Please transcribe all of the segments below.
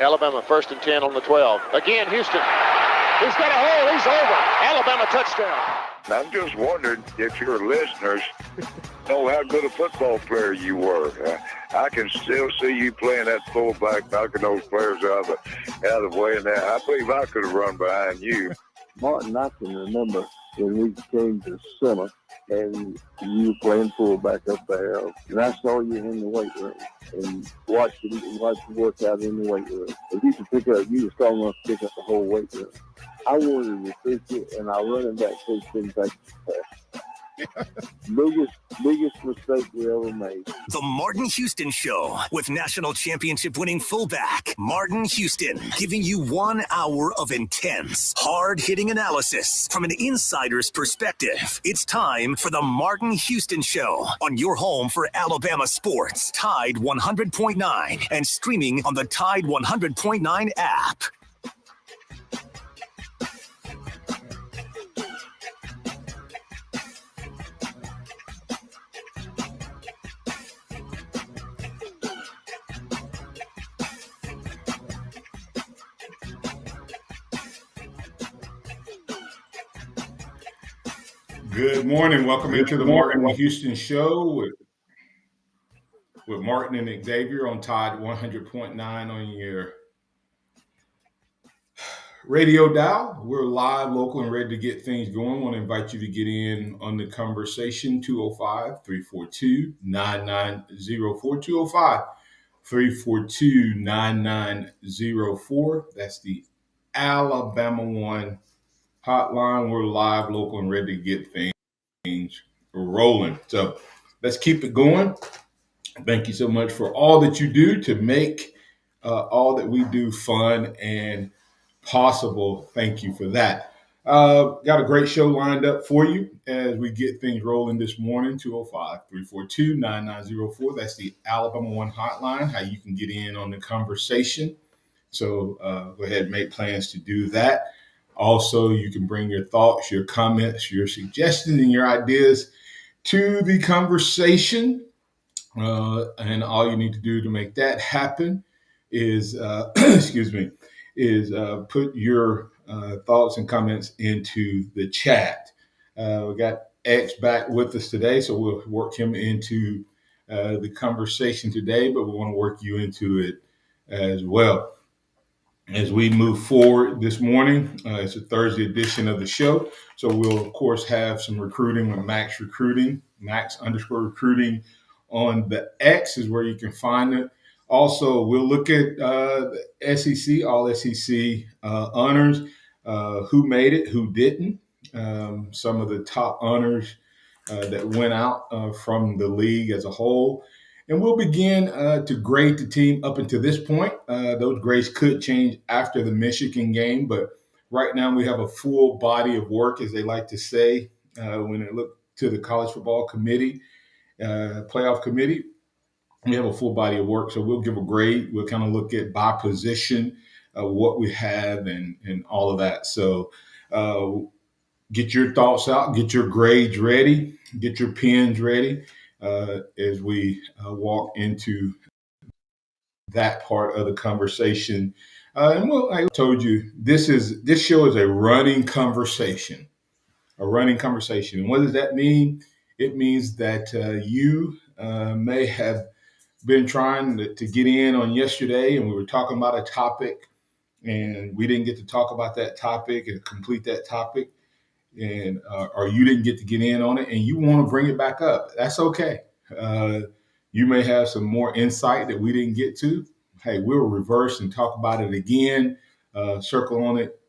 Alabama 1st and 10 on the 12. Again, Houston. He's got a hole. He's over. Alabama touchdown. I'm just wondering if your listeners know how good a football player you were. I can still see you playing that fullback, knocking those players out of the way. And I believe I could have run behind you. Martin, I can remember when we came to summer and you were playing fullback up there, and I saw you in the weight room and watched you work out in the weight room. If you were strong enough to pick up the whole weight room. I wanted to fix it, and our running back coach didn't take the pass. Biggest mistake we ever made. The Martin Houston Show with national championship winning fullback Martin Houston, giving you 1 hour of intense, hard-hitting analysis from an insider's perspective. It's time for the Martin Houston Show on your home for Alabama sports, Tide 100.9, and streaming on the Tide 100.9 app. Good morning. Welcome into the Martin Houston Show with Martin and Xavier on Tide 100.9 on your radio dial. We're live, local, and ready to get things going. I want to invite you to get in on the conversation, 205-342-9904, 205-342-9904. That's the Alabama One hotline. We're live, local, and ready to get things rolling. So let's keep it going. Thank you so much for all that you do to make all that we do fun and possible. Thank you for that. Got a great show lined up for you as we get things rolling this morning. 205-342-9904. That's the Alabama One hotline, how you can get in on the conversation. So go ahead and make plans to do that. Also, you can bring your thoughts, your comments, your suggestions, and your ideas to the conversation. And all you need to do to make that happen is, put your thoughts and comments into the chat. We got X back with us today, so we'll work him into the conversation today, but we want to work you into it as well. As we move forward this morning, it's a Thursday edition of the show. So we'll, of course, have some recruiting with Max Recruiting, Max_recruiting on the X is where you can find it. Also, we'll look at the SEC, all SEC honors, who made it, who didn't, some of the top honors that went out from the league as a whole. And we'll begin to grade the team up until this point. Those grades could change after the Michigan game, but right now we have a full body of work, as they like to say, when they look to the college football committee, playoff committee. We have a full body of work, so we'll give a grade. We'll kind of look at by position, what we have and all of that. So get your thoughts out, get your grades ready, get your pens ready. As we walk into that part of the conversation. And I told you, this show is a running conversation. And what does that mean? It means that you may have been trying to get in on yesterday, and we were talking about a topic, and we didn't get to talk about that topic and complete that topic. And or you didn't get to get in on it and you want to bring it back up, that's okay. You may have some more insight that we didn't get to. Hey, we'll reverse and talk about it again, circle on it,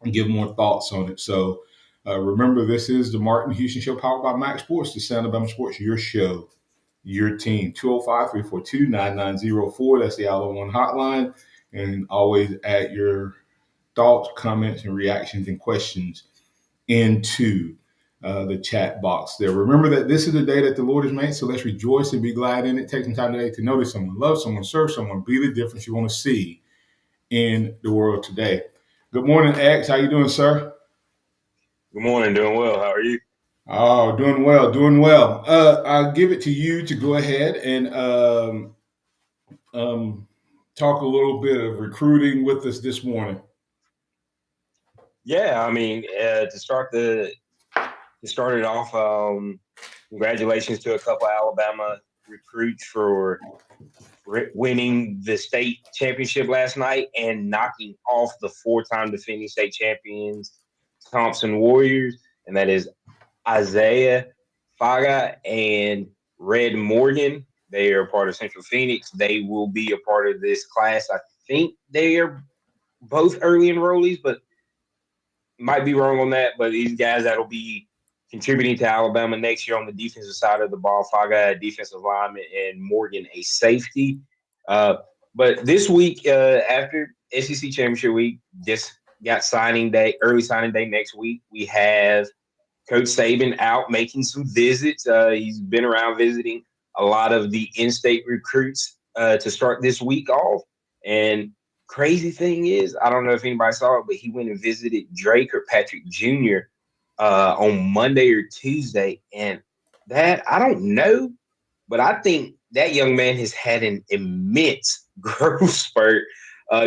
and give more thoughts on it. So remember, this is the Martin Houston Show powered by MaXSports, the sound of Bama Sports, your show, your team. 205-342-9904. That's the Alabama One hotline. And always add your thoughts, comments, and reactions and questions into the chat box there. Remember that this is the day that the Lord has made, so let's rejoice and be glad in it. Take some time today to notice someone, love someone, serve someone, be the difference you want to see in the world today. Good morning, X. How you doing, sir? Good morning. Doing well. How are you? Oh, doing well. I'll give it to you to go ahead and talk a little bit of recruiting with us this morning. Yeah, I mean, to start it off, congratulations to a couple of Alabama recruits for winning the state championship last night and knocking off the 4-time defending state champions Thompson Warriors, and that is Isaiah Faga and Red Morgan. They are part of Central Phoenix. They will be a part of this class. I think they are both early enrollees, but might be wrong on that. But these guys that'll be contributing to Alabama next year on the defensive side of the ball. Faga, a defensive lineman, and Morgan, a safety. But this week, after SEC Championship Week, just got signing day, early signing day next week. We have Coach Saban out making some visits. He's been around visiting a lot of the in-state recruits to start this week off. And crazy thing is, I don't know if anybody saw it, but he went and visited Drake or Patrick Jr. On Monday or Tuesday. And that, I don't know, but I think that young man has had an immense growth spurt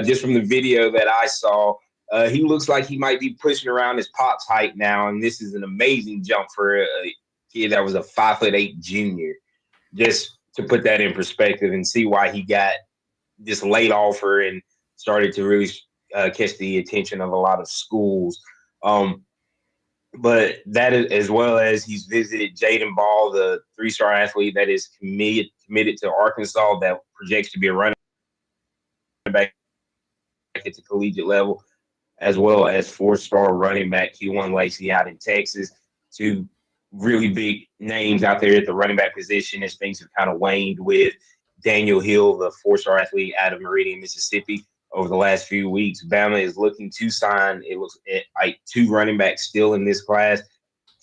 just from the video that I saw. He looks like he might be pushing around his pop's height now, and this is an amazing jump for a kid that was a 5'8" junior. Just to put that in perspective and see why he got this late offer and started to really catch the attention of a lot of schools. But that is, as well as he's visited Jaden Ball, the 3-star athlete that is committed to Arkansas, that projects to be a running back at the collegiate level, as well as 4-star running back Q1 Lacey out in Texas. Two really big names out there at the running back position as things have kind of waned with Daniel Hill, the 4-star athlete out of Meridian, Mississippi. Over the last few weeks, Bama is looking to sign, it looks like 2 running backs still in this class.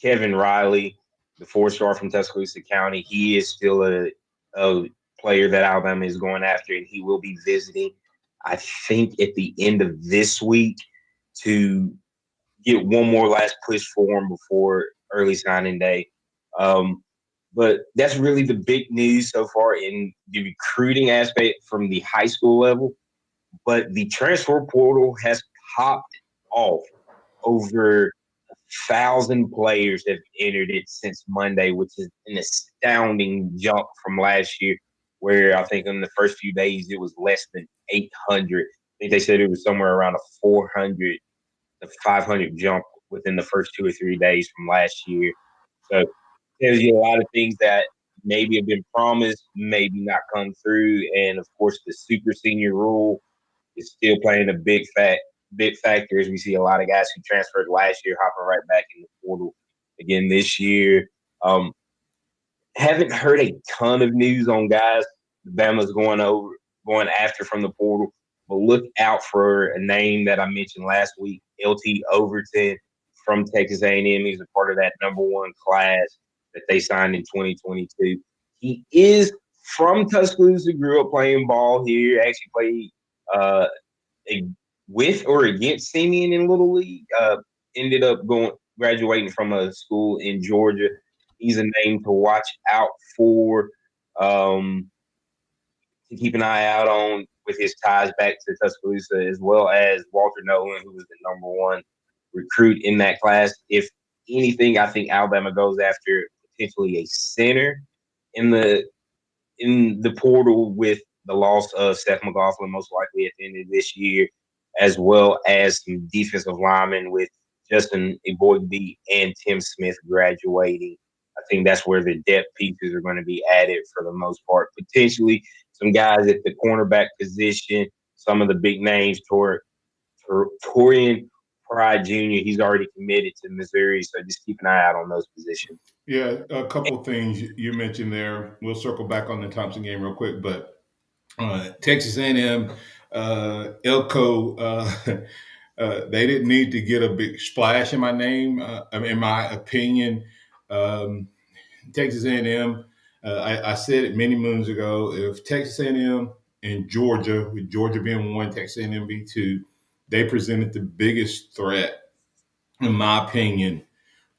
Kevin Riley, the 4-star from Tuscaloosa County, he is still a player that Alabama is going after, and he will be visiting, I think, at the end of this week to get one more last push for him before early signing day. But that's really the big news so far in the recruiting aspect from the high school level. But the transfer portal has popped off. Over 1,000 players have entered it since Monday, which is an astounding jump from last year, where I think in the first few days it was less than 800. I think they said it was somewhere around a 400 to 500 jump within the first 2 or 3 days from last year. So tells you a lot of things that maybe have been promised, maybe not come through. And of course, the super senior rule is still playing a big factor as we see a lot of guys who transferred last year hopping right back in the portal again this year. Haven't heard a ton of news on guys Bama's going after from the portal, but look out for a name that I mentioned last week, LT Overton from Texas A&M. He's a part of that number 1 class that they signed in 2022. He is from Tuscaloosa, grew up playing ball here, actually played with or against Simeon in Little League. Ended up graduating from a school in Georgia. He's a name to watch out for, to keep an eye out on with his ties back to Tuscaloosa, as well as Walter Nolan, who was the number 1 recruit in that class. If anything, I think Alabama goes after potentially a center in the portal with the loss of Seth McLaughlin, most likely at the end of this year, as well as some defensive linemen with Justin Eboigbe and Tim Smith graduating. I think that's where the depth pieces are going to be added for the most part. Potentially some guys at the cornerback position, some of the big names, Torian Pride Jr., he's already committed to Missouri, so just keep an eye out on those positions. Yeah, a couple of things you mentioned there. We'll circle back on the Thompson game real quick, but Texas A&M, Elko, they didn't need to get a big splash in my name. In my opinion, Texas A&M. I said it many moons ago. If Texas A&M and Georgia, with Georgia being 1, Texas A&M being 2, they presented the biggest threat, in my opinion,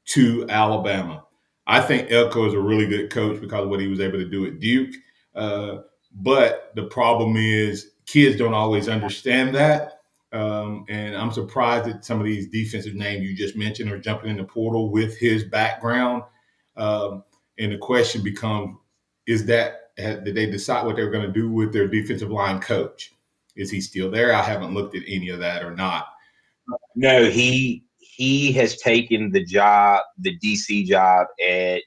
to Alabama. I think Elko is a really good coach because of what he was able to do at Duke. But the problem is, kids don't always understand that. And I'm surprised that some of these defensive names you just mentioned are jumping in the portal with his background. And the question becomes, did they decide what they were going to do with their defensive line coach? Is he still there? I haven't looked at any of that or not. No, he has taken the job, the DC job at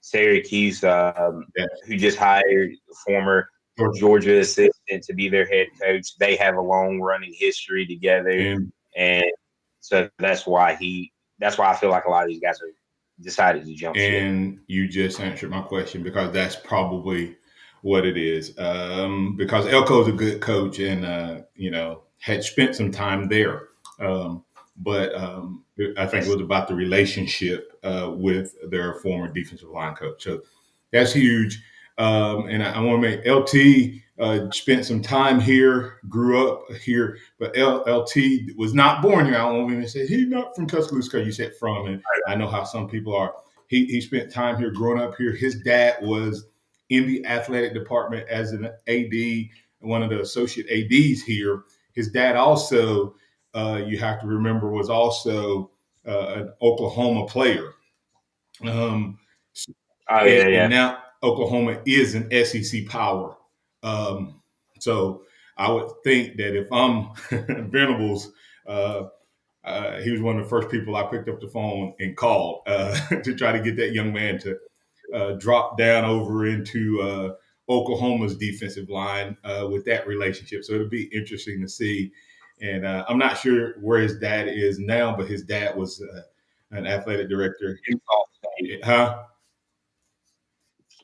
Syracuse, who just hired former Georgia assistant to be their head coach. They have a long running history together, and so that's why I feel like a lot of these guys are decided to jump ship. And you just answered my question, because that's probably what it is. Because Elko's a good coach and had spent some time there. But I think it was about the relationship with their former defensive line coach. So that's huge. And I want to make LT spent some time here, grew up here, but LT was not born here. I don't want to say he's not from Tuscaloosa because you said from, and I know how some people are. He spent time here, growing up here. His dad was in the athletic department as an AD, one of the associate ADs here. His dad also, you have to remember, was also an Oklahoma player. And now Oklahoma is an SEC power. So I would think that if I'm Venables, he was one of the first people I picked up the phone and called to try to get that young man to drop down over into Oklahoma's defensive line with that relationship. So it'll be interesting to see. And I'm not sure where his dad is now, but his dad was an athletic director. Huh?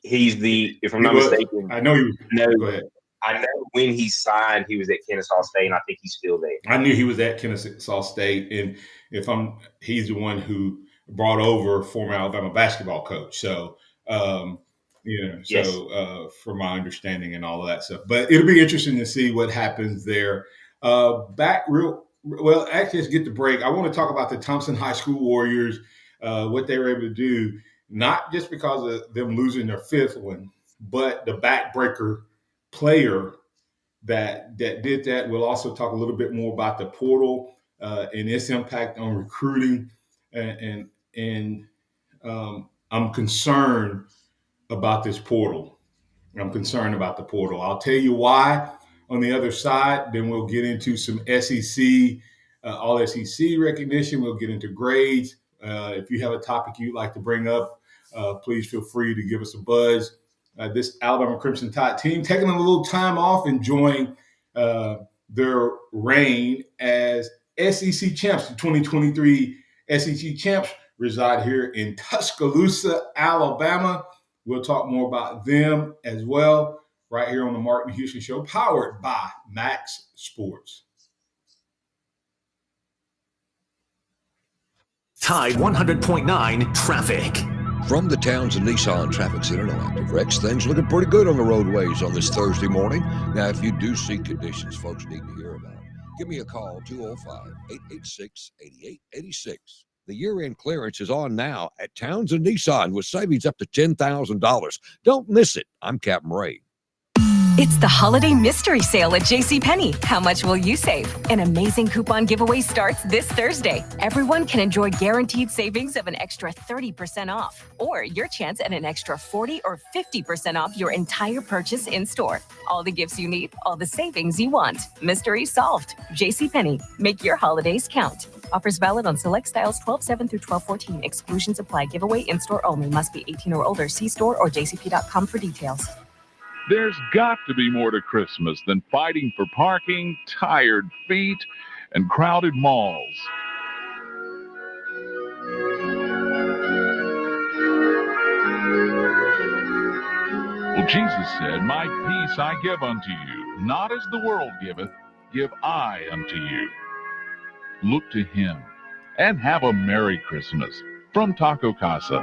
He's if I'm not mistaken. I know he was. No, go ahead. I know when he signed, he was at Kennesaw State, and I think he's still there. I knew he was at Kennesaw State, and he's the one who brought over former Alabama basketball coach. So, from my understanding and all of that stuff. But it'll be interesting to see what happens there. Actually, let's get the break. I want to talk about the Thompson High School Warriors, what they were able to do, not just because of them losing their fifth one, but the backbreaker player that did that. We'll also talk a little bit more about the portal and its impact on recruiting. And I'm concerned about this portal. I'm concerned about the portal. I'll tell you why on the other side. Then we'll get into some SEC, all SEC recognition. We'll get into grades. If you have a topic you'd like to bring up, please feel free to give us a buzz. This Alabama Crimson Tide team taking a little time off, enjoying their reign as SEC champs. The 2023 SEC champs reside here in Tuscaloosa, Alabama. We'll talk more about them as well right here on the Martin Houston Show, powered by MaXSports. Tide 100.9 traffic. From the Townsend Nissan Traffic Center, no active wrecks. Things looking pretty good on the roadways on this Thursday morning. Now, if you do see conditions folks need to hear about, give me a call, 205-886-8886. The year-end clearance is on now at Townsend Nissan with savings up to $10,000. Don't miss it. I'm Captain Ray. It's the holiday mystery sale at JCPenney. How much will you save? An amazing coupon giveaway starts this Thursday. Everyone can enjoy guaranteed savings of an extra 30% off, or your chance at an extra 40 or 50% off your entire purchase in store. All the gifts you need, all the savings you want. Mystery solved. JCPenney. Make your holidays count. Offers valid on select styles 12/7 through 12/14. Exclusions apply. Giveaway in-store only. Must be 18 or older. See store or jcp.com for details. There's got to be more to Christmas than fighting for parking, tired feet, and crowded malls. Well, Jesus said, "My peace I give unto you, not as the world giveth, give I unto you." Look to him and have a Merry Christmas from Taco Casa.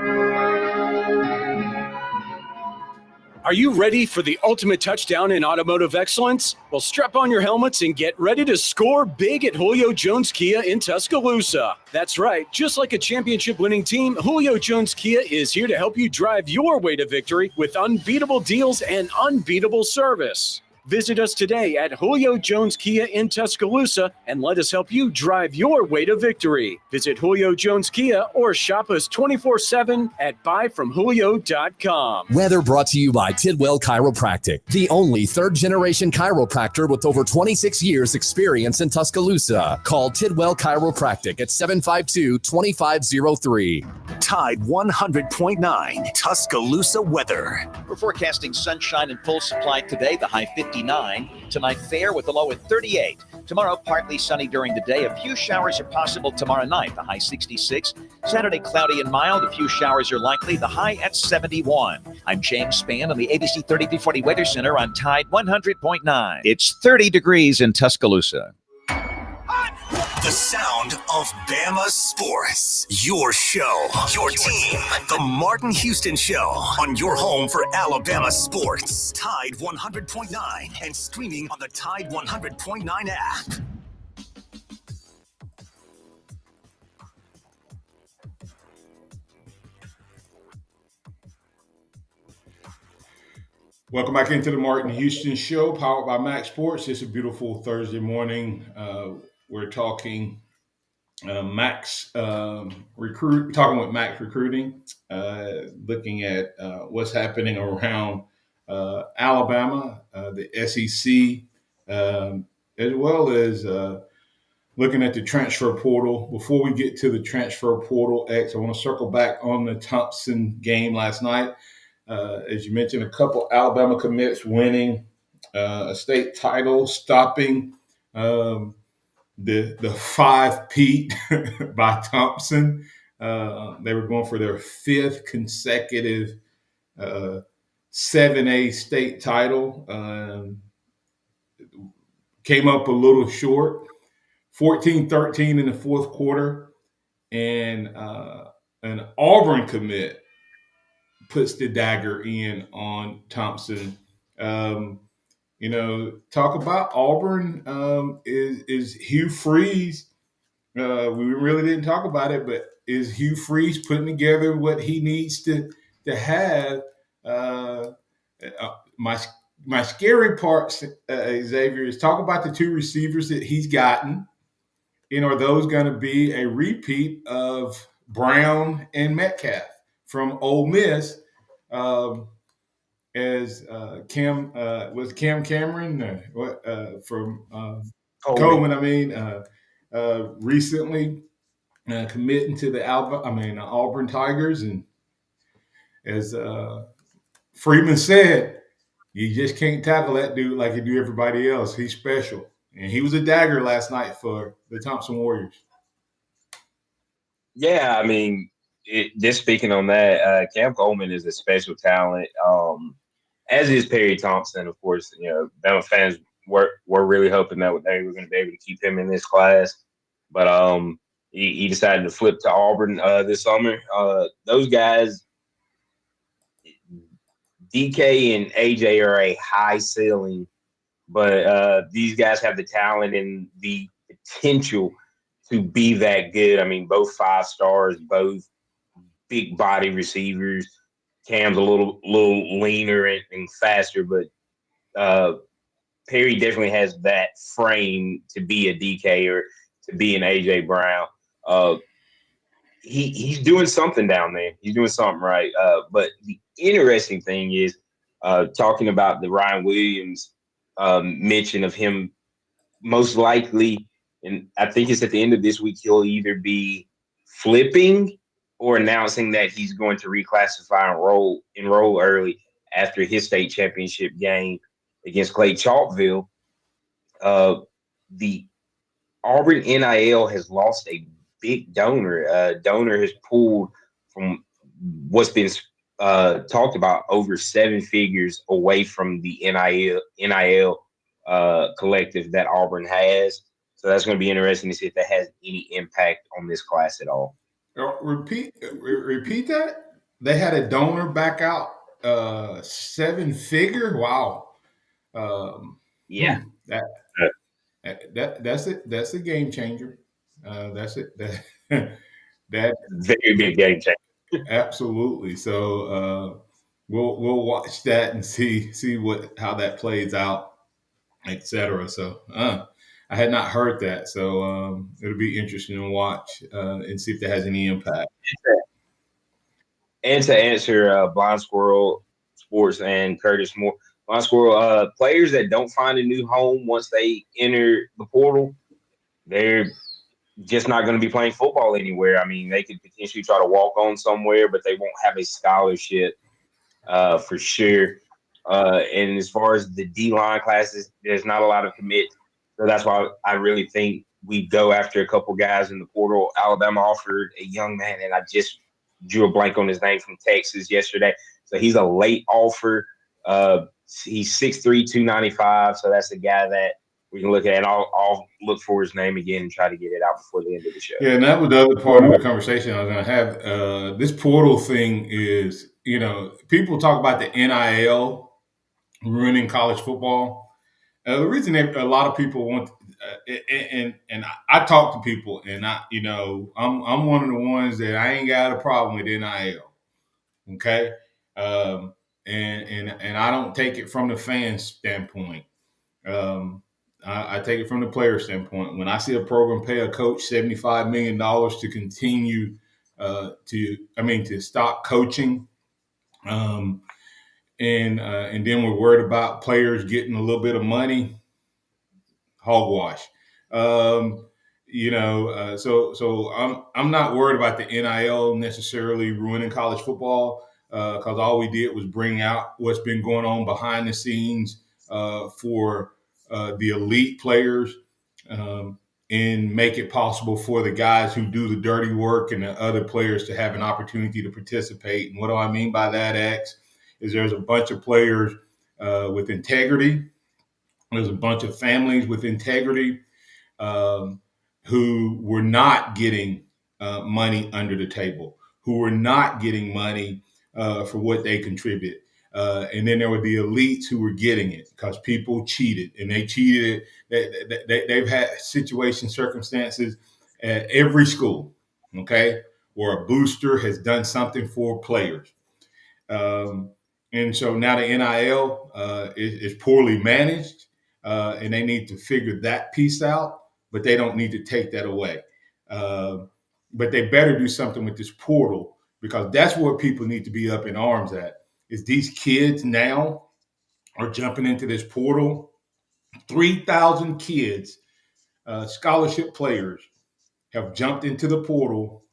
Are you ready for the ultimate touchdown in automotive excellence? Well, strap on your helmets and get ready to score big at Julio Jones Kia in Tuscaloosa. That's right. Just like a championship-winning team, Julio Jones Kia is here to help you drive your way to victory with unbeatable deals and unbeatable service. Visit us today at Julio Jones Kia in Tuscaloosa and let us help you drive your way to victory. Visit Julio Jones Kia or shop us 24/7 at buyfromjulio.com. Weather brought to you by Tidwell Chiropractic, the only third-generation chiropractor with over 26 years experience in Tuscaloosa. Call Tidwell Chiropractic at 752-2503. Tide 100.9 Tuscaloosa weather. We're forecasting sunshine and full supply today, the high 59. Tonight, fair with the low at 38. Tomorrow, partly sunny during the day. A few showers are possible tomorrow night, the high 66. Saturday, cloudy and mild. A few showers are likely, the high at 71. I'm James Spann on the ABC 3340 Weather Center on Tide 100.9. It's 30 degrees in Tuscaloosa. The sound of Bama sports. Your show, your team. The Martin Houston Show on your home for Alabama sports. Tide 100.9 and streaming on the Tide 100.9 app. Welcome back into the Martin Houston Show, powered by MaXSports. It's a beautiful Thursday morning. We're talking Max talking with Max Recruiting, looking at what's happening around Alabama, the SEC, as well as looking at the transfer portal. Before we get to the transfer portal, I want to circle back on the Thompson game last night. As you mentioned, a couple Alabama commits winning a state title, stopping the 5-peat by Thompson. They were going for their fifth consecutive 7A state title. Came up a little short, 14-13 in the fourth quarter, and an Auburn commit puts the dagger in on Thompson. Talk about Auburn is Hugh Freeze. We really didn't talk about it, but is Hugh Freeze putting together what he needs to have? My scary part, Xavier, is talk about the two receivers that he's gotten. Are those going to be a repeat of Brown and Metcalf from Ole Miss? As Cam Cameron from Coleman, recently committing to the Auburn Tigers, and as Freeman said, you just can't tackle that dude like you do everybody else. He's special, and he was a dagger last night for the Thompson Warriors. Yeah, just speaking on that, Cam Coleman is a special talent. As is Perry Thompson, of course. Bama fans were really hoping that they were going to be able to keep him in this class, but he decided to flip to Auburn this summer. Those guys, DK and AJ, are a high ceiling, but these guys have the talent and the potential to be that good. Both 5 stars, both big body receivers. Cam's a little leaner and faster, but Perry definitely has that frame to be a DK or to be an AJ Brown. He's doing something down there. He's doing something right. But the interesting thing is talking about the Ryan Williams mention of him most likely, and I think it's at the end of this week, he'll either be flipping or announcing that he's going to reclassify and enroll early after his state championship game against Clay Chalkville. The Auburn NIL has lost a big donor. Donor has pulled from what's been talked about over 7 figures away from the NIL collective that Auburn has. So that's going to be interesting to see if that has any impact on this class at all. Repeat that. They had a donor back out 7-figure. Wow. Yeah. That's it. That's a game changer. That's it. That very big game changer. Absolutely. So we'll watch that and see how that plays out. etc. So I had not heard that. So it'll be interesting to watch and see if that has any impact. And to answer Blind Squirrel Sports and Curtis Moore, Blind Squirrel, players that don't find a new home once they enter the portal, they're just not going to be playing football anywhere. I mean, they could potentially try to walk on somewhere, but they won't have a scholarship for sure. And as far as the D-line classes, there's not a lot of commit. So that's why I really think we go after a couple guys in the portal. Alabama offered a young man, and I just drew a blank on his name, from Texas yesterday. So he's a late offer. He's 6'3", 295. So that's the guy that we can look at. And I'll look for his name again and try to get it out before the end of the show. Yeah, and that was the other part of the conversation I was going to have. This portal thing is, people talk about the NIL ruining college football. The reason a lot of people want, and I talk to people, and I'm one of the ones that I ain't got a problem with NIL. Okay, and I don't take it from the fan standpoint. I take it from the player standpoint. When I see a program pay a coach $75 million to continue to stop coaching, and then we're worried about players getting a little bit of money, hogwash. So I'm not worried about the NIL necessarily ruining college football, because all we did was bring out what's been going on behind the scenes for the elite players, and make it possible for the guys who do the dirty work and the other players to have an opportunity to participate. And what do I mean by that, X? Is there's a bunch of players with integrity. There's a bunch of families with integrity who were not getting money under the table, who were not getting money for what they contribute. And then there were the elites who were getting it because people cheated, and they cheated. They've had circumstances at every school, okay, where a booster has done something for players. And so now the NIL is poorly managed, and they need to figure that piece out, but they don't need to take that away. But they better do something with this portal, because that's where people need to be up in arms at, is these kids now are jumping into this portal. 3,000 kids, scholarship players, have jumped into the portal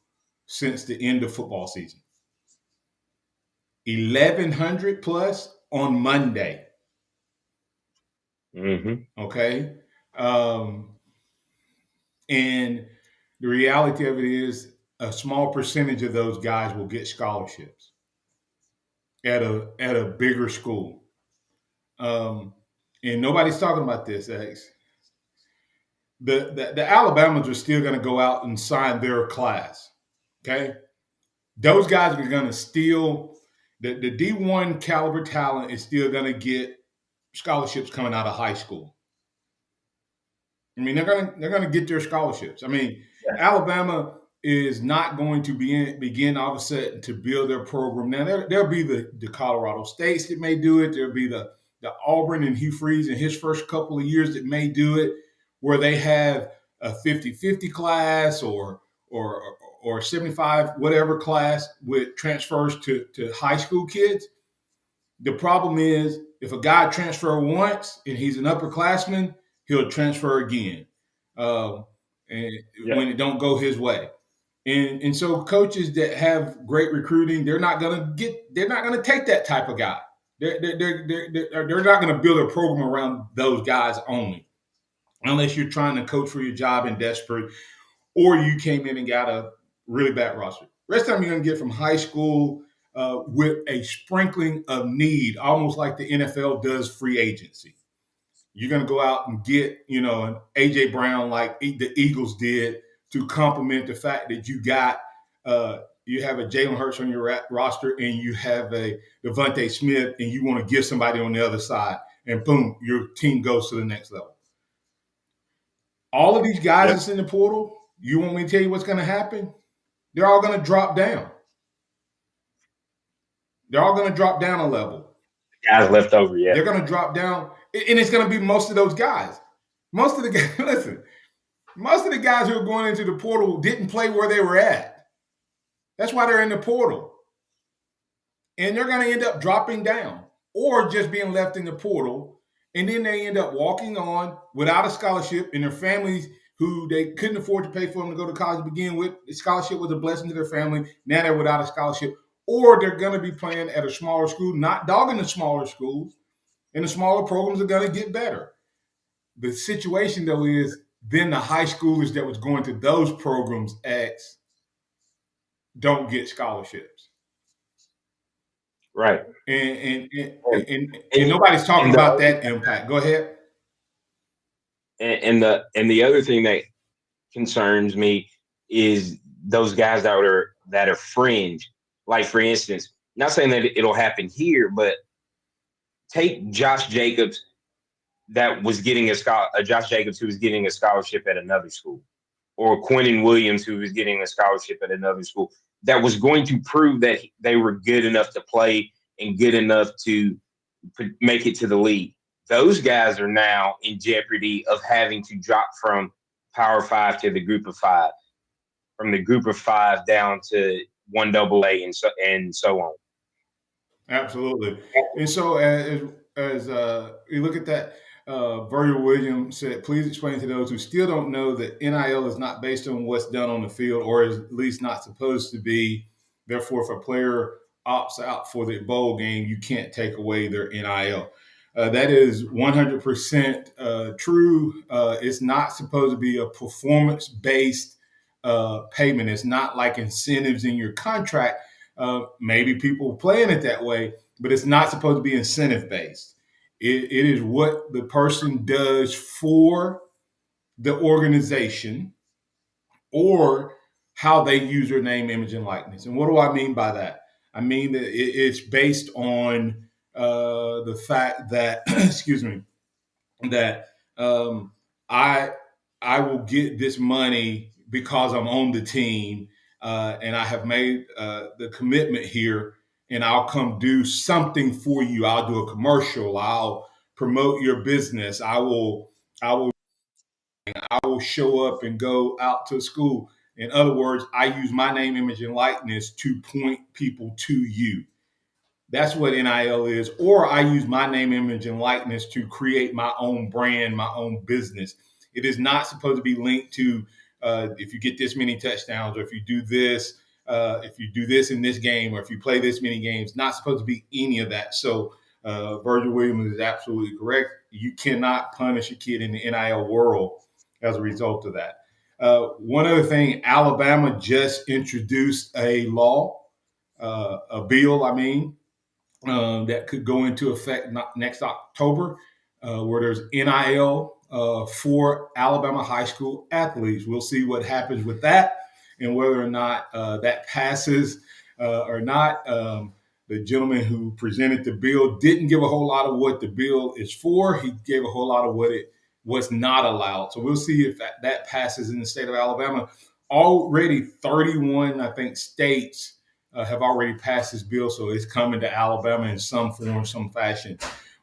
since the end of football season. 1,100 plus on Monday. Mm-hmm. Okay. And the reality of it is a small percentage of those guys will get scholarships at a bigger school. And nobody's talking about this, X. The Alabamans are still going to go out and sign their class. Okay. Those guys are going to still, the D1 caliber talent is still going to get scholarships coming out of high school. I mean, they're gonna get their scholarships. I mean, Alabama is not going to begin all of a sudden to build their program. Now there'll be the Colorado States that may do it. There'll be the Auburn and Hugh Freeze in his first couple of years that may do it, where they have a 50-50 class or 75 whatever class with transfers to high school kids. The problem is, if a guy transfer once and he's an upperclassman, he'll transfer again, when it don't go his way. And so coaches that have great recruiting, they're not gonna take that type of guy. They're not gonna build a program around those guys only, unless you're trying to coach for your job and desperate, or you came in and got a really bad roster. Rest of the time you're gonna get from high school with a sprinkling of need, almost like the NFL does free agency. You're going to go out and get, an A.J. Brown like the Eagles did, to complement the fact that you got, you have a Jalen Hurts on your roster, and you have a Devontae Smith, and you want to give somebody on the other side, and boom, your team goes to the next level. All of these guys that's in the portal, you want me to tell you what's going to happen? They're all going to drop down. They're all going to drop down a level. Guys left over, They're going to drop down, And it's going to be most of those guys. Most of the guys, listen, most of the guys who are going into the portal didn't play where they were at. That's why they're in the portal. And they're going to end up dropping down or just being left in the portal. And then they end up walking on without a scholarship, and their families who they couldn't afford to pay for them to go to college to begin with. The scholarship was a blessing to their family. Now they're without a scholarship. Or they're going to be playing at a smaller school, not dogging the smaller schools. And the smaller programs are going to get better. The situation, though, is then the high schoolers that was going to those programs don't get scholarships. Right. And nobody's talking about that impact. Go ahead. And the other thing that concerns me is those guys that are fringe. Like, for instance, not saying that it'll happen here, but take Josh Jacobs that was getting Josh Jacobs who was getting a scholarship at another school, or Quentin Williams who was getting a scholarship at another school, that was going to prove that they were good enough to play and good enough to make it to the league. Those guys are now in jeopardy of having to drop from Power 5 to the Group of 5, from the Group of 5 down to 1AA and so on. Absolutely. And so as you look at that, Virgil Williams said, please explain to those who still don't know that NIL is not based on what's done on the field, or is at least not supposed to be. Therefore, if a player opts out for the bowl game, you can't take away their NIL. That is 100% true. It's not supposed to be a performance-based payment. It's not like incentives in your contract. Maybe people playing it that way, but it's not supposed to be incentive-based. It is what the person does for the organization or how they use their name, image, and likeness. And what do I mean by that? I mean that it's based on the fact that, that I will get this money because I'm on the team and I have made the commitment here, and I'll come do something for you. I'll do a commercial. I'll promote your business. I will show up and go out to school. In other words, I use my name, image, and likeness to point people to you. That's what NIL is. Or I use my name, image, and likeness to create my own brand, my own business. It is not supposed to be linked to if you get this many touchdowns, or if you do this in this game, or if you play this many games. Not supposed to be any of that. So Virgil Williams is absolutely correct. You cannot punish a kid in the NIL world as a result of that. One other thing, Alabama just introduced a bill, that could go into effect next October, where there's NIL for Alabama high school athletes. We'll see what happens with that and whether or not that passes or not. The gentleman who presented the bill didn't give a whole lot of what the bill is for. He gave a whole lot of what it was not allowed. So we'll see if that passes in the state of Alabama. Already 31, I think, states have already passed this bill, so it's coming to Alabama in some form, some fashion.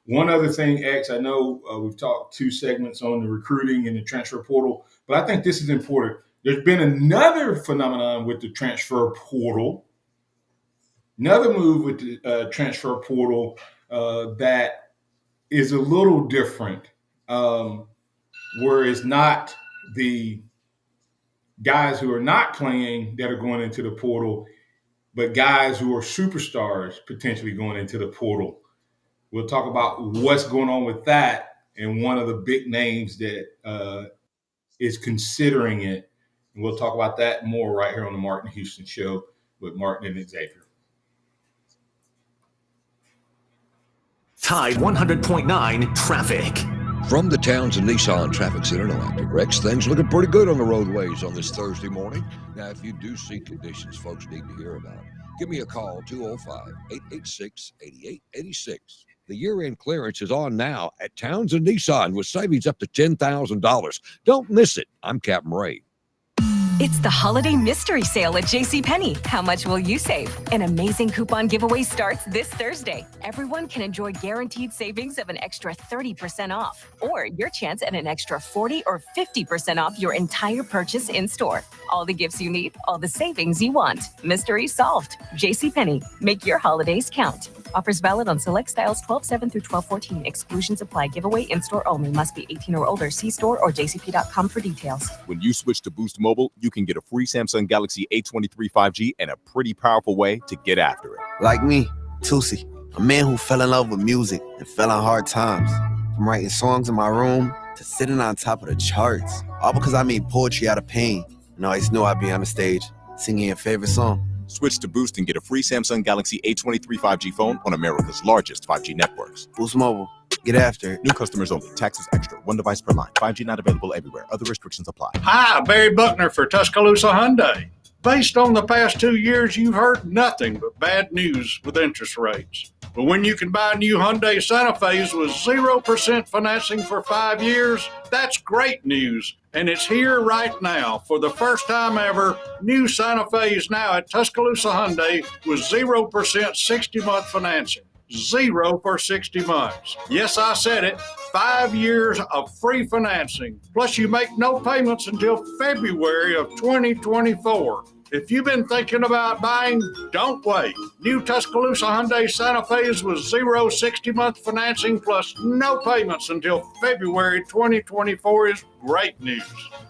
One other thing, X, I know we've talked 2 segments on the recruiting and the transfer portal, but I think this is important. There's been another phenomenon with the transfer portal, another move with the transfer portal that is a little different, where it's not the guys who are not playing that are going into the portal, but guys who are superstars potentially going into the portal. We'll talk about what's going on with that and one of the big names that is considering it. And we'll talk about that more right here on the Martin Houston Show with Martin and Xavier. Tide 100.9 traffic. From the Townsend Nissan Traffic Center, no active wrecks. Things looking pretty good on the roadways on this Thursday morning. Now, if you do see conditions folks need to hear about, give me a call, 205-886-8886. The year-end clearance is on now at Townsend Nissan with savings up to $10,000. Don't miss it. I'm Captain Ray. It's the holiday mystery sale at JCPenney. How much will you save? An amazing coupon giveaway starts this Thursday. Everyone can enjoy guaranteed savings of an extra 30% off, or your chance at an extra 40 or 50% off your entire purchase in store. All the gifts you need, all the savings you want. Mystery solved. JCPenney. Make your holidays count. Offers valid on select styles 12/7 through 12/14. Exclusions apply. Giveaway in-store only. Must be 18 or older. See store or jcp.com for details. When you switch to Boost Mobile, you can get a free Samsung Galaxy A23 5G and a pretty powerful way to get after it. Like me, Tusi, a man who fell in love with music and fell on hard times. From writing songs in my room to sitting on top of the charts. All because I made poetry out of pain and always knew I'd be on the stage singing your favorite song. Switch to Boost and get a free Samsung Galaxy A23 5G phone on America's largest 5G networks. Boost Mobile. Get after it. New customers only. Taxes extra. One device per line. 5G not available everywhere. Other restrictions apply. Hi, Barry Buckner for Tuscaloosa Hyundai. Based on the past 2 years, you've heard nothing but bad news with interest rates. But when you can buy a new Hyundai Santa Fe with 0% financing for 5 years, that's great news. And it's here right now. For the first time ever, new Santa Fe is now at Tuscaloosa Hyundai with 0% 60-month financing. 0 for 60 months. Yes, I said it. 5 years of free financing. Plus, you make no payments until February of 2024. If you've been thinking about buying, don't wait. New Tuscaloosa Hyundai Santa Fe's with 0 60-month financing plus no payments until February 2024 is great news.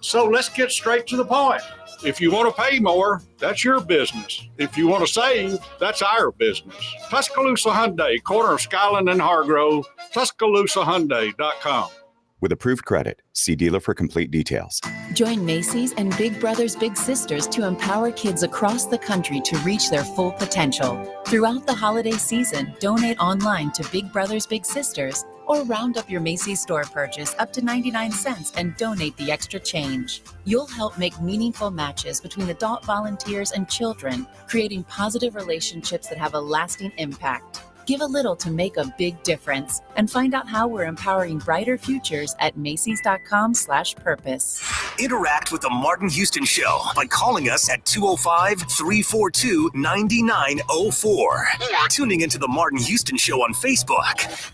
So let's get straight to the point. If you want to pay more, that's your business. If you want to save, that's our business. Tuscaloosa Hyundai, corner of Skyland and Hargrove, TuscaloosaHyundai.com. With approved credit, see dealer for complete details. Join Macy's and Big Brothers Big Sisters to empower kids across the country to reach their full potential. Throughout the holiday season, donate online to Big Brothers Big Sisters or round up your Macy's store purchase up to 99 cents and donate the extra change. You'll help make meaningful matches between adult volunteers and children, creating positive relationships that have a lasting impact. Give a little to make a big difference and find out how we're empowering brighter futures at Macy's.com/purpose. Interact with the Martin Houston Show by calling us at 205-342-9904 or tuning into the Martin Houston Show on Facebook.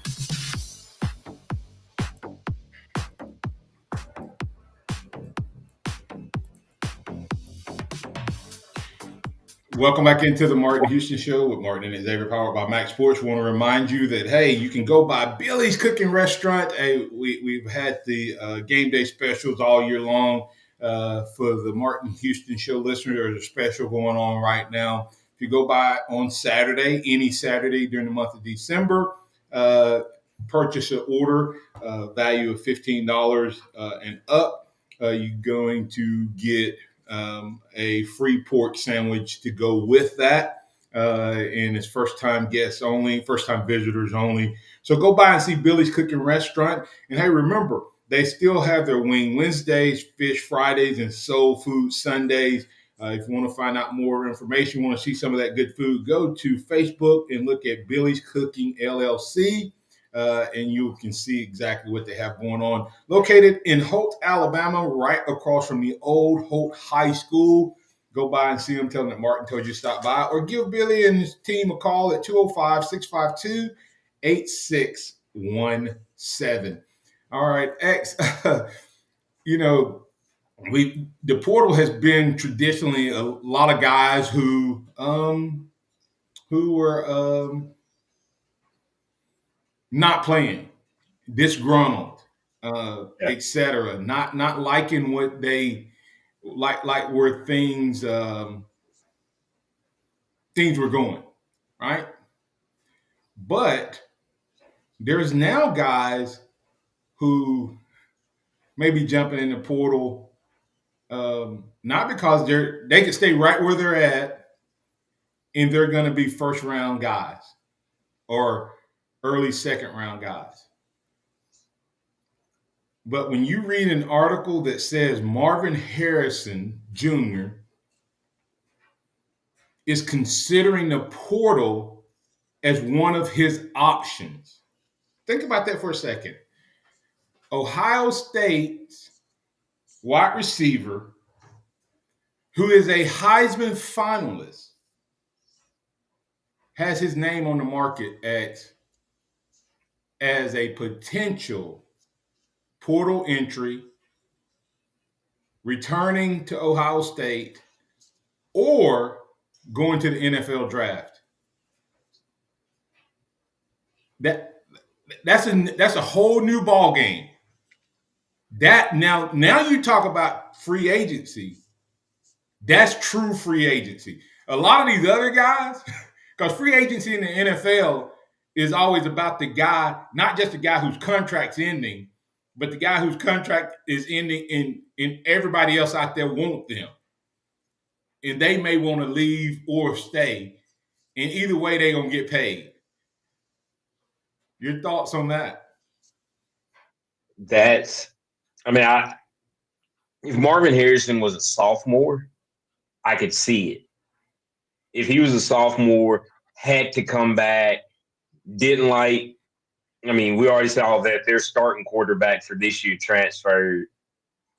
Welcome back into the Martin Houston Show with Martin and Xavier, powered by MaXSports. Want to remind you that, hey, you can go by Billy's Cooking Restaurant. Hey, we've had the game day specials all year long for the Martin Houston Show listeners. There's a special going on right now. If you go by on Saturday, any Saturday during the month of December, purchase an order value of $15 and up, you're going to get a free pork sandwich to go with that. And it's first-time guests only, first-time visitors only. So go by and see Billy's Cooking Restaurant. And hey, remember, they still have their Wing Wednesdays, Fish Fridays, and Soul Food Sundays. If you want to find out more information, want to see some of that good food, go to Facebook and look at Billy's Cooking LLC. And you can see exactly what they have going on. Located in Holt, Alabama, right across from the old Holt High School. Go by and see them. Tell them that Martin told you to stop by. Or give Billy and his team a call at 205-652-8617. All right, X. The portal has been traditionally a lot of guys who were not playing, disgruntled, etc. Not liking what they like where things were going, right? But there's now guys who may be jumping in the portal, not because they can stay right where they're at, and they're going to be first round guys or early second round guys. But when you read an article that says Marvin Harrison Jr. is considering the portal as one of his options, think about that for a second. Ohio State's wide receiver who is a Heisman finalist, has his name on the market as a potential portal entry, returning to Ohio State, or going to the NFL draft. That's a whole new ball game. That now you talk about free agency. That's true free agency. A lot of these other guys, because free agency in the NFL is always about the guy, not just the guy whose contract's ending, but the guy whose contract is ending and everybody else out there want them. And they may want to leave or stay. And either way, they're going to get paid. Your thoughts on that? If Marvin Harrison was a sophomore, I could see it. If he was a sophomore, had to come back, we already saw that their starting quarterback for this year transfer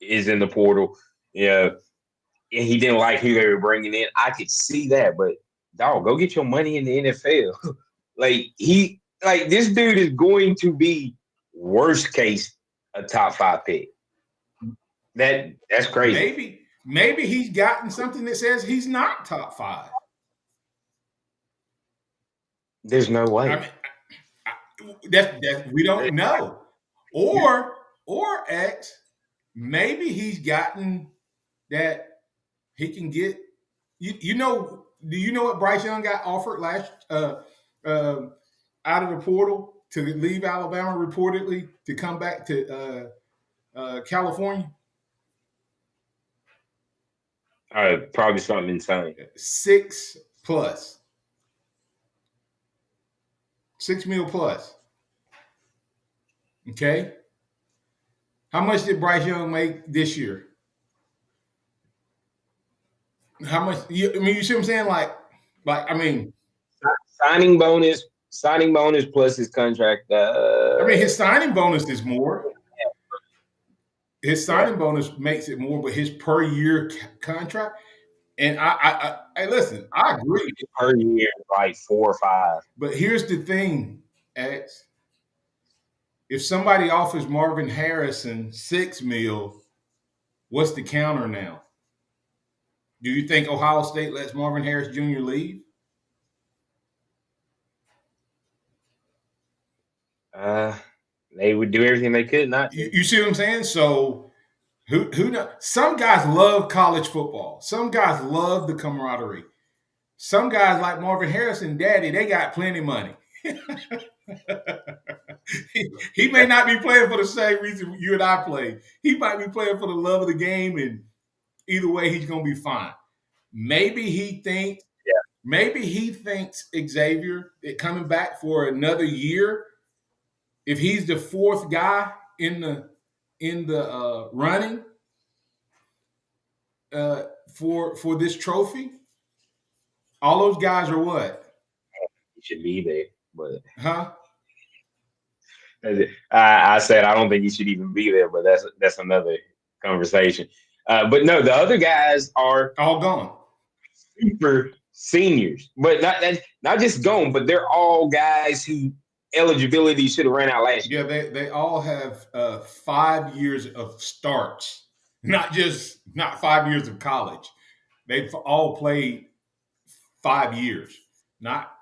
is in the portal. Yeah. And he didn't like who they were bringing in. I could see that, but dog, go get your money in the NFL. This dude is going to be worst case a top 5 pick. That's crazy. Maybe he's gotten something that says he's not top 5. There's no way. We don't know. Or X, maybe he's gotten that he can get. Do you know what Bryce Young got offered last out of the portal to leave Alabama reportedly to come back to California? Probably something insane. 6 mil plus. Okay. How much did Bryce Young make this year? How much? You see what I'm saying? Signing bonus plus his contract. His signing bonus is more. His signing bonus makes it more, but his per year contract. And I listen. I agree. Per year, like 4 or 5. But here's the thing, X. If somebody offers Marvin Harrison $6 million, what's the counter now? Do you think Ohio State lets Marvin Harris Jr. leave? They would do everything they could not to. You see what I'm saying? So who knows? Some guys love college football. Some guys love the camaraderie. Some guys like Marvin Harrison, daddy, they got plenty of money. he may not be playing for the same reason you and I play. He might be playing for the love of the game, and either way, he's going to be fine. Maybe he thinks Xavier coming back for another year. If he's the 4th guy in the running for this trophy, all those guys are what? He should be there, but I said I don't think he should even be there, but that's another conversation. But no, the other guys are all gone, super seniors, but not just gone, but they're all guys who eligibility should have ran out last year. Yeah, they all have 5 years of starts, not 5 years of college. They've all played 5 years, not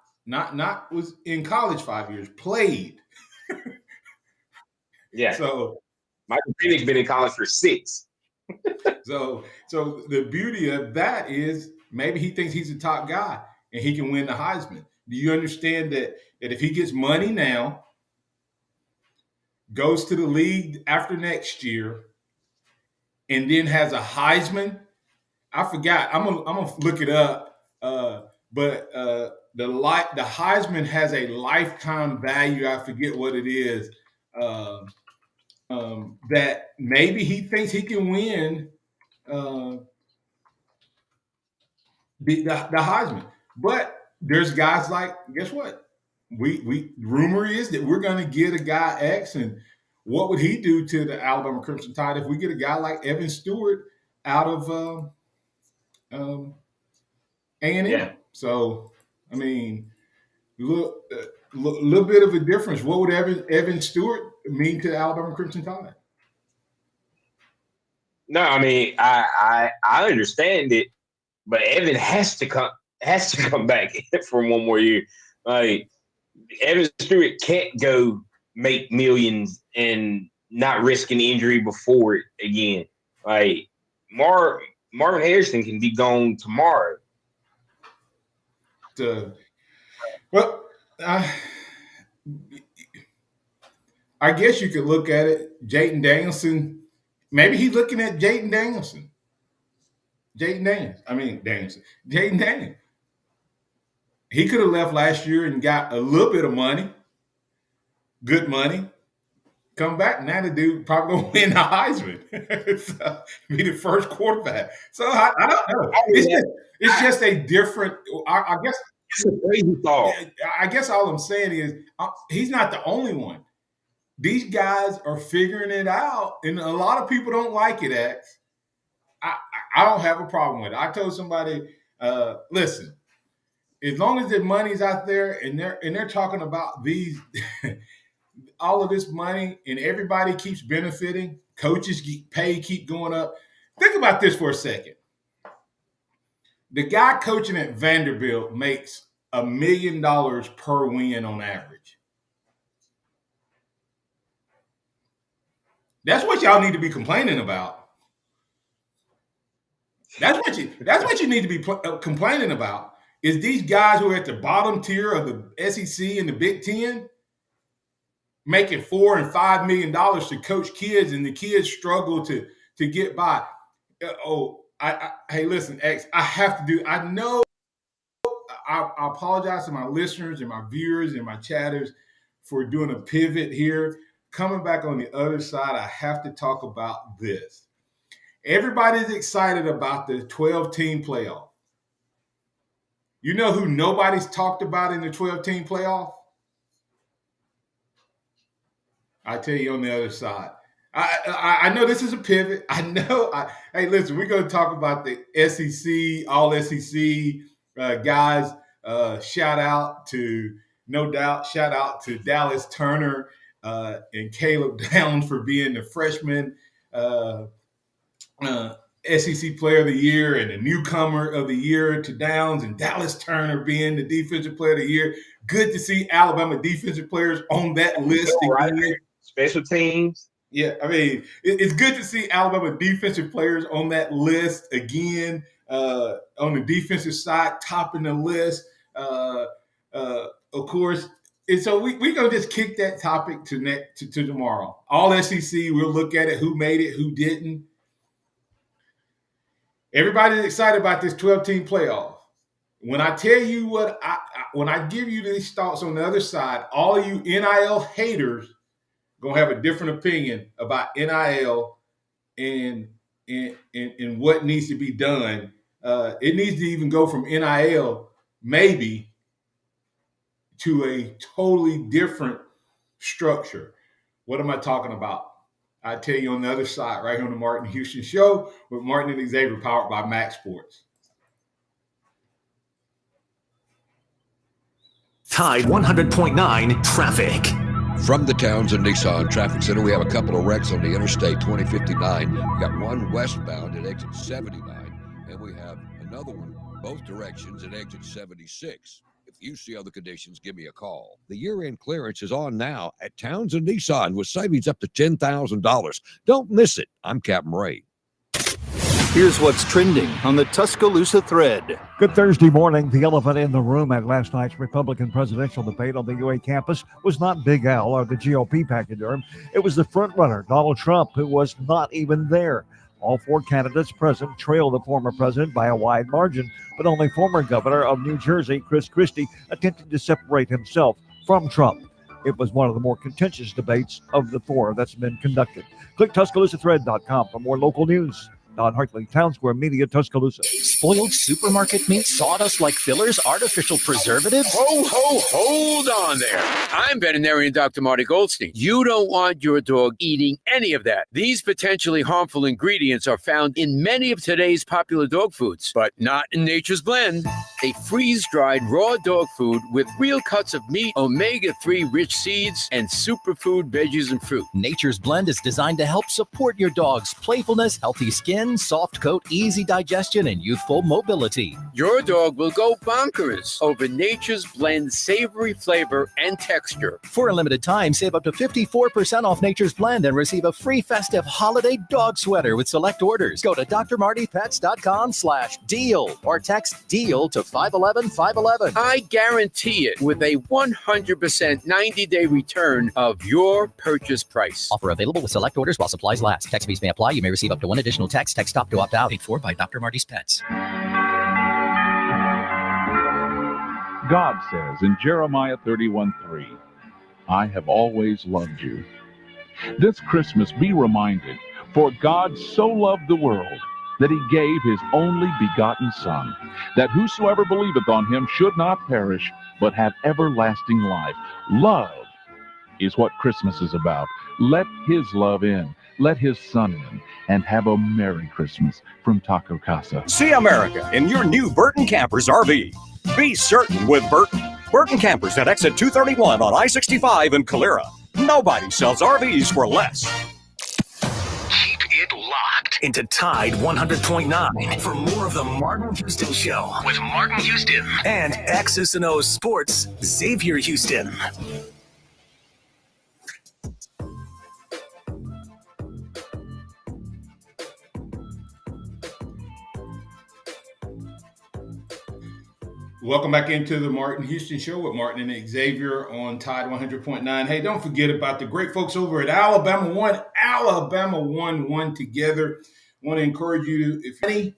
was in college 5 years, played. Yeah. So Michael Penix's been in college for 6. So the beauty of that is maybe he thinks he's a top guy and he can win the Heisman. Do you understand that if he gets money now, goes to the league after next year, and then has a Heisman? I forgot. I'm gonna look it up. But the Heisman has a lifetime value. I forget what it is. That maybe he thinks he can win the Heisman. But there's guys like, guess what? We rumor is that we're going to get a guy X, and what would he do to the Alabama Crimson Tide if we get a guy like Evan Stewart out of A&M. Yeah. So, I mean, little bit of a difference. What would Evan Stewart mean to the Alabama Crimson Tide? No, I mean, I understand it, but Evan has to come back for one more year. Like, Evan Stewart can't go make millions and not risk an injury before it again. Like, Marvin Harrison can be gone tomorrow. Well, I guess you could look at it. Jaden Danielson, maybe he's looking at Jaden Danielson. Jaden Daniels. He could have left last year and got a little bit of money, good money. Come back, now the dude probably going to win the Heisman. So, be the first quarterback. So I don't know. It's just a different. I guess it's a crazy thought. I guess all I'm saying is he's not the only one. These guys are figuring it out, and a lot of people don't like it. X. I don't have a problem with it. I told somebody, listen, as long as the money's out there and they're talking about these, all of this money, and everybody keeps benefiting, coaches get paid, keep going up. Think about this for a second. The guy coaching at Vanderbilt makes $1 million per win on average. That's what y'all need to be complaining about. That's what you need to be complaining about is these guys who are at the bottom tier of the SEC and the Big Ten making $4 and $5 million to coach kids, and the kids struggle to get by. Hey, listen, X, I have to do. I know. I apologize to my listeners and my viewers and my chatters for doing a pivot here. Coming back on the other side, I have to talk about this. Everybody's excited about the 12-team playoff. You know who nobody's talked about in the 12-team playoff? I tell you on the other side. I know this is a pivot. I know. Hey, listen, we're going to talk about the SEC, all SEC guys. Shout out to Dallas Turner and Caleb Downs for being the freshman SEC Player of the Year and the newcomer of the year to Downs, and Dallas Turner being the Defensive Player of the Year. Good to see Alabama defensive players on that list again. Special teams. Yeah, I mean, it's good to see Alabama defensive players on that list again, on the defensive side, topping the list. Of course, and so we're going to just kick that topic to tomorrow. All SEC, we'll look at it, who made it, who didn't. Everybody's excited about this 12-team playoff. When I tell you when I give you these thoughts on the other side, all of you NIL haters going to have a different opinion about NIL and what needs to be done. It needs to even go from NIL maybe to a totally different structure. What am I talking about? I tell you on the other side, right here on the Martin Houston Show with Martin and Xavier, powered by MaXSports. Tide 100.9 traffic. From the Townsend Nissan Traffic Center, we have a couple of wrecks on the Interstate 2059. We got one westbound at exit 79, and we have another one both directions at exit 76. If you see other conditions, give me a call. The year-end clearance is on now at Townsend Nissan with savings up to $10,000. Don't miss it. I'm Captain Ray. Here's what's trending on the Tuscaloosa thread. Good Thursday morning. The elephant in the room at last night's Republican presidential debate on the UA campus was not Big Al or the GOP pachyderm. It was the frontrunner, Donald Trump, who was not even there. All four candidates present trailed the former president by a wide margin, but only former governor of New Jersey, Chris Christie, attempted to separate himself from Trump. It was one of the more contentious debates of the four that's been conducted. Click TuscaloosaThread.com for more local news. Don Hartley, Town Square Media, Tuscaloosa. Spoiled supermarket meat, sawdust like fillers, artificial preservatives. Hold on there. I'm veterinarian Dr. Marty Goldstein. You don't want your dog eating any of that. These potentially harmful ingredients are found in many of today's popular dog foods, but not in Nature's Blend, a freeze-dried raw dog food with real cuts of meat, omega-3 rich seeds, and superfood veggies and fruit. Nature's Blend is designed to help support your dog's playfulness, healthy skin, soft coat, easy digestion, and youthful mobility. Your dog will go bonkers over Nature's Blend savory flavor and texture. For a limited time, save up to 54% off Nature's Blend and receive a free festive holiday dog sweater with select orders. Go to drmartypets.com/deal or text DEAL to 511-511. I guarantee it with a 100% 90-day return of your purchase price. Offer available with select orders while supplies last. Text fees may apply. You may receive up to one additional text. Text stop to opt out. Paid for by Dr. Marty's Pets. God says in Jeremiah 31:3, I have always loved you. This Christmas be reminded, for God so loved the world that he gave his only begotten Son, that whosoever believeth on him should not perish, but have everlasting life. Love is what Christmas is about. Let his love in. Let his Son in. And have a Merry Christmas from Taco Casa. See America in your new Burton Campers RV. Be certain with Burton. Burton Campers at exit 231 on I-65 in Calera. Nobody sells RVs for less. Keep it locked into Tide 100.9 for more of the Martin Houston Show with Martin Houston and X's and O's Sports, Xavier Houston. Welcome back into the Martin Houston Show with Martin and Xavier on Tide 100.9. Hey, don't forget about the great folks over at Alabama One. Alabama One together. Want to encourage you, if any,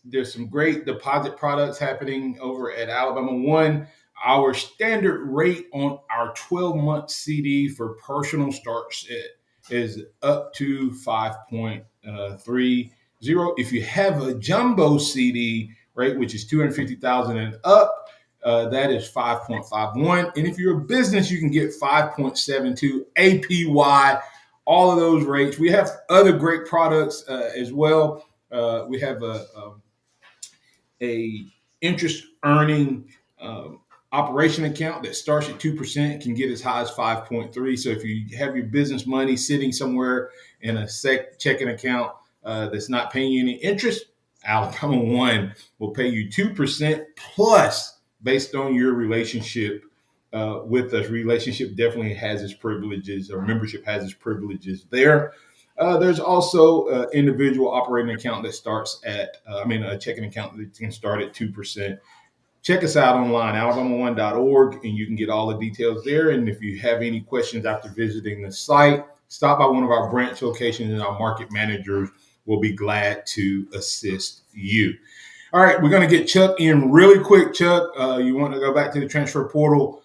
there's some great deposit products happening over at Alabama One. Our standard rate on our 12-month CD for personal starts is up to 5.30. If you have a jumbo CD rate, which is $250,000 and up, that is 5.51. And if you're a business, you can get 5.72 APY. All of those rates. We have other great products as well. We have a interest earning operation account that starts at 2%, can get as high as 5.3. So if you have your business money sitting somewhere in a checking account that's not paying you any interest, Alabama One will pay you 2% plus based on your relationship with us. Relationship definitely has its privileges, or membership has its privileges there. There's also an individual operating account that starts at, a checking account that can start at 2%. Check us out online, alabama1.org, and you can get all the details there. And if you have any questions after visiting the site, stop by one of our branch locations and our market managers will be glad to assist you. All right, we're going to get Chuck in really quick. Chuck, you want to go back to the transfer portal,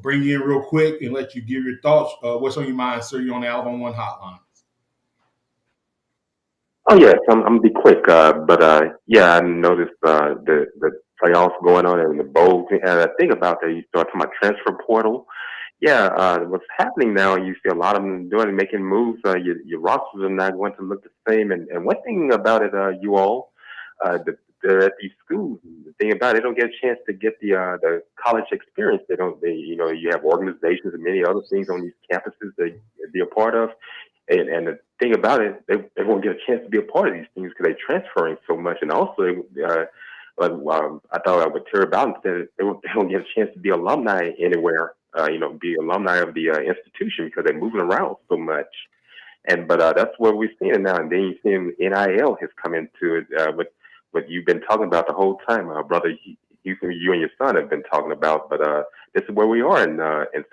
bring you in real quick and let you give your thoughts. What's on your mind, sir? You're on the Alabama One hotline. Oh, yes, I'm going to be quick. I noticed the playoffs going on and the bowls. And the thing about that, you start talking about transfer portal. What's happening now, you see a lot of them making moves. Your rosters are not going to look the same. And one thing about it, you all, they're at these schools. The thing about it, they don't get a chance to get the college experience. You have organizations and many other things on these campuses that be a part of. And the thing about it, they won't get a chance to be a part of these things because they're transferring so much. And also, I thought what Terry Bowden said, they don't get a chance to be alumni anywhere. Be alumni of the institution because they're moving around so much. But that's what we're seeing now. And then you're seeing NIL has come into it, what you've been talking about the whole time, brother. You and your son have been talking about. But this is where we are in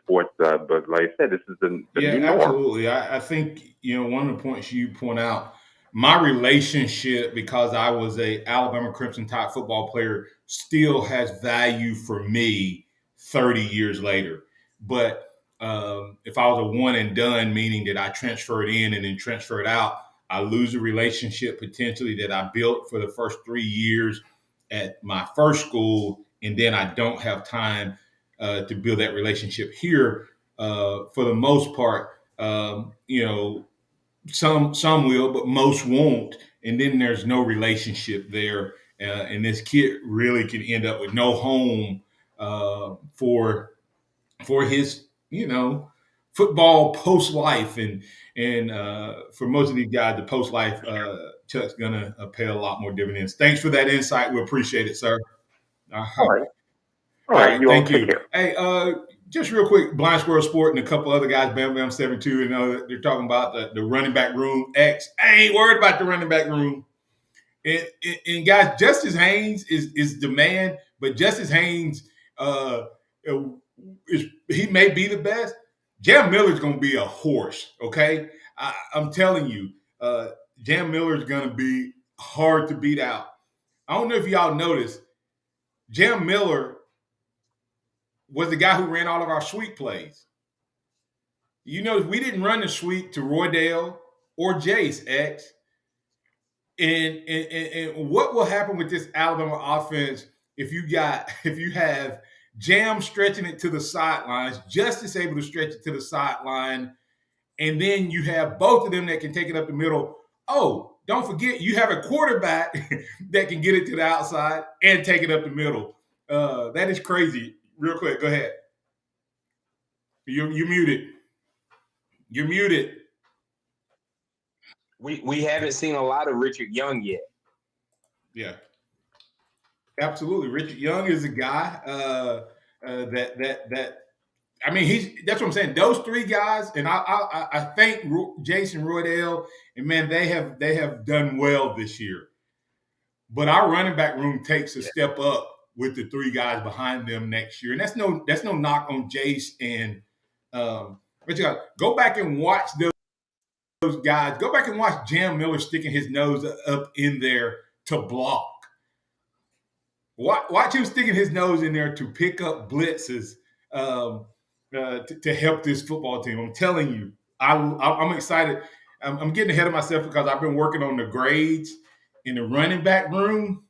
sports. But like I said, this is the new norm. Absolutely. I think one of the points you point out, my relationship, because I was a Alabama Crimson Tide football player, still has value for me 30 years later. But if I was a one and done, meaning that I transferred in and then transferred out, I lose a relationship potentially that I built for the first 3 years at my first school, and then I don't have time to build that relationship here. For the most part, some will, but most won't, and then there's no relationship there, and this kid really can end up with no home for his football post life, and for most of these guys, the post life Chuck's gonna pay a lot more dividends. Thanks for that insight. We appreciate it, sir. All right. All right, You all thank take you. care. Hey, just real quick, Blind Squirrel Sport and a couple other guys, Bam Bam 72, they're talking about the running back room X. I ain't worried about the running back room. And guys, Justice Haynes is the man, but Justice Haynes he may be the best. Jam Miller's going to be a horse, okay? I'm telling you, Jam Miller's going to be hard to beat out. I don't know if y'all noticed, Jam Miller was the guy who ran all of our sweep plays. You know, we didn't run the sweep to Roydale or Jace, X. And what will happen with this Alabama offense if you have Jam stretching it to the sidelines, Justice able to stretch it to the sideline, and then you have both of them that can take it up the middle. Oh, don't forget, you have a quarterback that can get it to the outside and take it up the middle. That is crazy. Real quick, go ahead. You're muted. You're muted. We haven't seen a lot of Richard Young yet. Yeah, absolutely. Richard Young is a guy that I mean, that's what I'm saying. Those three guys, and I thank Jason Roydale, and man, they have done well this year. But our running back room takes a step up with the three guys behind them next year, and that's no knock on Jace and but you got go back and watch those guys. Go back and watch Jam Miller sticking his nose up in there to block. Watch him sticking his nose in there to pick up blitzes to help this football team. I'm telling you, I'm excited. I'm getting ahead of myself because I've been working on the grades in the running back room.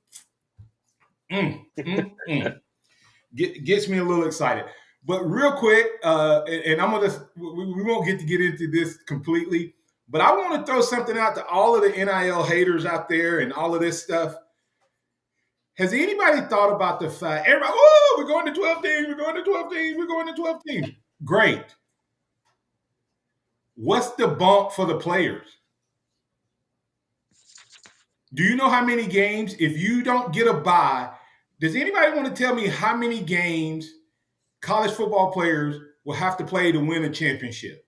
Gets me a little excited. But real quick, and I'm gonna we won't get into this completely, but I want to throw something out to all of the NIL haters out there and all of this stuff. Has anybody thought about the fact, everybody, we're going to 12 teams, we're going to 12 teams, we're going to 12 teams. Great. What's the bump for the players? Do you know how many games, if you don't get a bye, does anybody want to tell me how many games college football players will have to play to win a championship?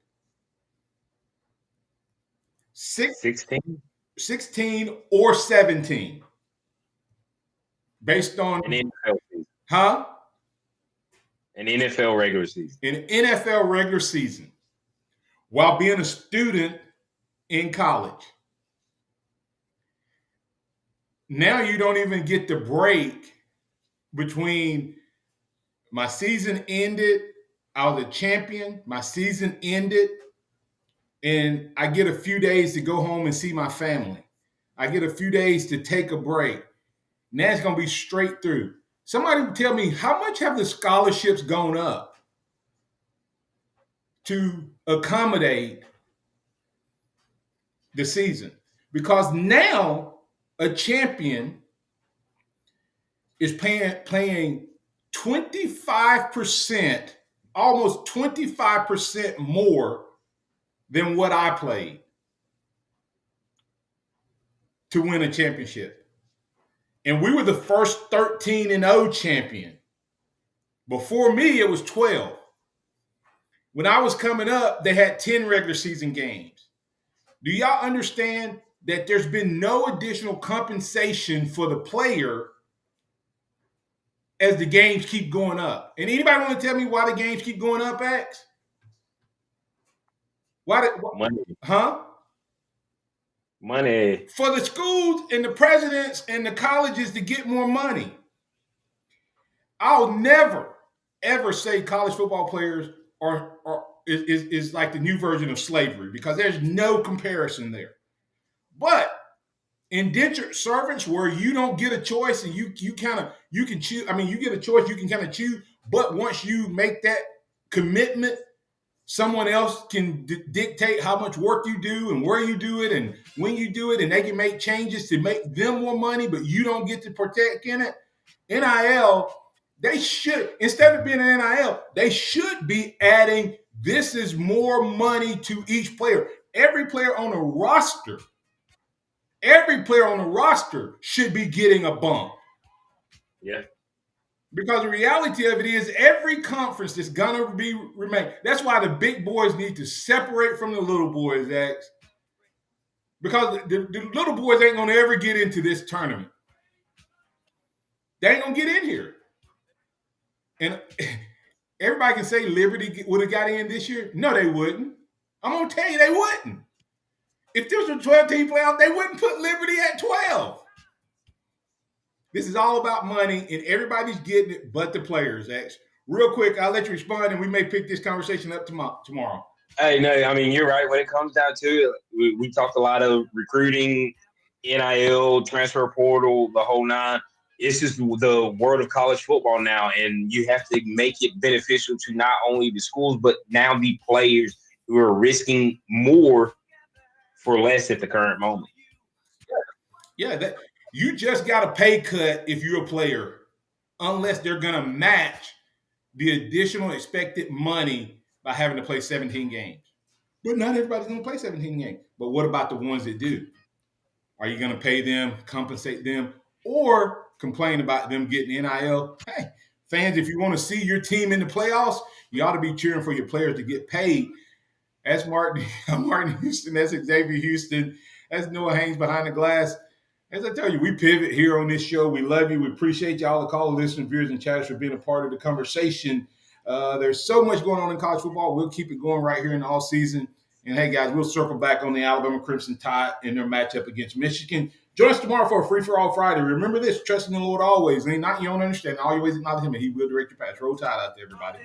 16 or 17. Based on an NFL season. Huh? An NFL regular season. An NFL regular season. While being a student in college. Now you don't even get the break between my season ended, I was a champion, my season ended, and I get a few days to go home and see my family. I get a few days to take a break. Now it's going to be straight through. Somebody tell me, how much have the scholarships gone up to accommodate the season? Because now a champion is playing 25%, almost 25% more than what I played to win a championship. And we were the first 13-0 champion. Before me, it was 12. When I was coming up, they had 10 regular season games. Do y'all understand that there's been no additional compensation for the player as the games keep going up? And anybody want to tell me why the games keep going up, X? Money. Huh? Money. For the schools and the presidents and the colleges to get more money. I'll never, ever say college football players is like the new version of slavery, because there's no comparison there. But indentured servants, where you don't get a choice and you can choose. I mean, you get a choice, you can kind of choose. But once you make that commitment, someone else can dictate how much work you do and where you do it and when you do it, and they can make changes to make them more money, but you don't get to partake in it. NIL, they should, instead of being an NIL, they should be adding, this is more money to each player. Every player on the roster should be getting a bump. Yeah. Because the reality of it is every conference is going to remain. That's why the big boys need to separate from the little boys, X. Because the little boys ain't going to ever get into this tournament. They ain't going to get in here. And everybody can say Liberty would have got in this year. No, they wouldn't. I'm going to tell you they wouldn't. If there was a 12-team playoff, they wouldn't put Liberty at 12. This is all about money, and everybody's getting it but the players, X. Real quick, I'll let you respond, and we may pick this conversation up tomorrow. Hey, no, I mean, you're right. When it comes down to it, we talked a lot of recruiting, NIL, transfer portal, the whole nine. It's just the world of college football now, and you have to make it beneficial to not only the schools, but now the players who are risking more for less at the current moment. Yeah, you just got a pay cut if you're a player, unless they're going to match the additional expected money by having to play 17 games. But not everybody's going to play 17 games. But what about the ones that do? Are you going to pay them, compensate them, or complain about them getting NIL? Hey, fans, if you want to see your team in the playoffs, you ought to be cheering for your players to get paid. That's Martin Houston. That's Xavier Houston. That's Noah Haynes behind the glass. As I tell you, we pivot here on this show. We love you. We appreciate y'all, the caller, listeners, viewers, and chatters for being a part of the conversation. There's so much going on in college football. We'll keep it going right here in the all season. And, hey, guys, we'll circle back on the Alabama Crimson Tide in their matchup against Michigan. Join us tomorrow for a free-for-all Friday. Remember this, trust in the Lord always. Lean not your own understanding. All your ways acknowledge him, and he will direct your path. Roll Tide out there, everybody.